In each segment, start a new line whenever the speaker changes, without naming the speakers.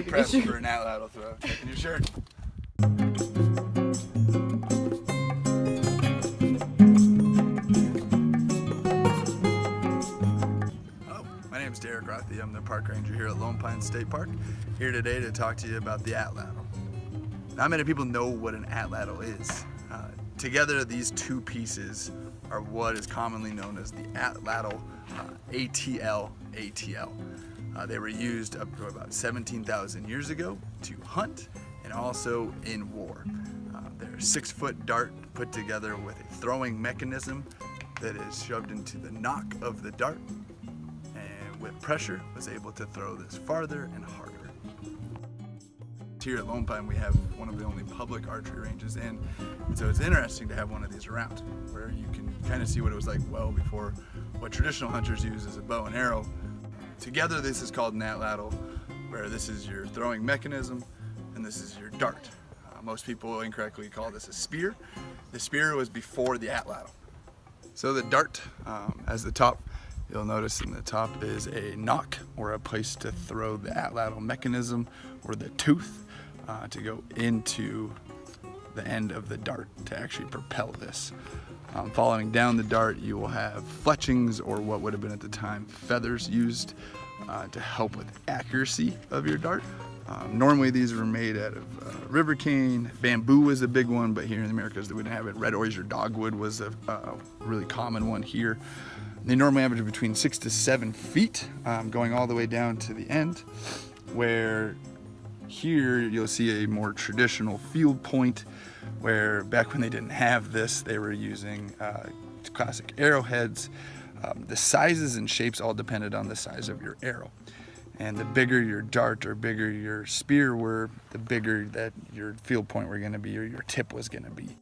Prep for an Atlatl throw. Checking your shirt. My name is Derek Rothy. I'm the park ranger here at Lone Pine State Park. Here today to talk to you about the Atlatl. Not many people know what an Atlatl is. Together, these two pieces are what is commonly known as the Atlatl ATL. They were used up to about 17,000 years ago to hunt and also in war. They're a 6-foot dart put together with a throwing mechanism that is shoved into the nock of the dart, and with pressure was able to throw this farther and harder. Here at Lone Pine we have one of the only public archery ranges, and so it's interesting to have one of these around where you can kind of see what it was like well before what traditional hunters use as a bow and arrow. Together this is called an Atlatl, where this is your throwing mechanism and this is your dart. Most people incorrectly call this a spear. The spear was before the Atlatl. So the dart, as the top, you'll notice in the top is a nock, or a place to throw the Atlatl mechanism or the tooth to go into the end of the dart to actually propel this. Following down the dart, you will have fletchings, or what would have been at the time feathers, used to help with accuracy of your dart. Normally these were made out of river cane. Bamboo was a big one, but here in the Americas we didn't have it. Red oyster dogwood was a really common one here. They normally average between 6 to 7 feet, going all the way down to the end, where here you'll see a more traditional field point, where back when they didn't have this, they were using classic arrowheads. The sizes and shapes all depended on the size of your arrow. And the bigger your dart or bigger your spear were, the bigger that your field point were going to be, or your tip was going to be.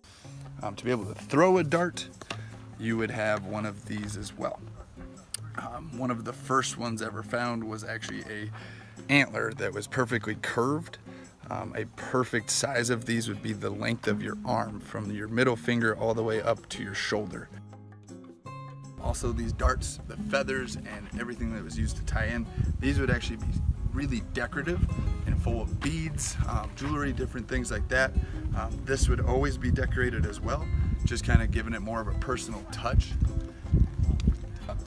To be able to throw a dart, you would have one of these as well. One of the first ones ever found was actually a antler that was perfectly curved. A perfect size of these would be the length of your arm, from your middle finger all the way up to your shoulder. Also, these darts, the feathers and everything that was used to tie in, these would actually be really decorative and full of beads, jewelry, different things like that. This would always be decorated as well, just kind of giving it more of a personal touch.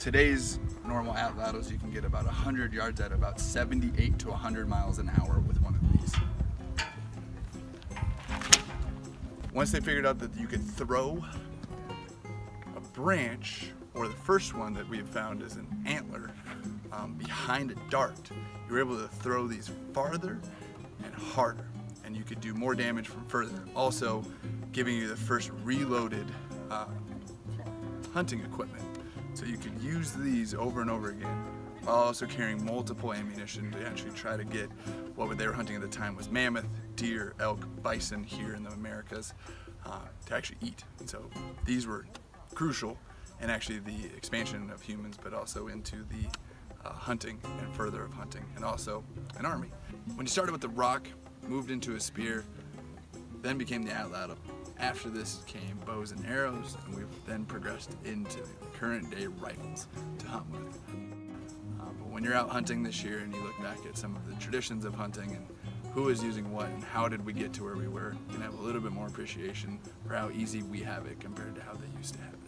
Today's normal Atlatls, you can get about 100 yards at about 78 to 100 miles an hour with one of these. Once they figured out that you could throw a branch, or the first one that we have found is an antler behind a dart, you were able to throw these farther and harder, and you could do more damage from further. Also giving you the first reloaded hunting equipment. So you could use these over and over again, while also carrying multiple ammunition to actually try to get what they were hunting at the time was mammoth, deer, elk, bison here in the Americas, to actually eat. And so these were crucial in actually the expansion of humans, but also into the hunting and further of hunting, and also an army. When you started with the rock, moved into a spear, then became the Atlatl. After this came bows and arrows, and we've then progressed into current day rifles to hunt with. But when you're out hunting this year and you look back at some of the traditions of hunting and who was using what and how did we get to where we were, you can have a little bit more appreciation for how easy we have it compared to how they used to have it.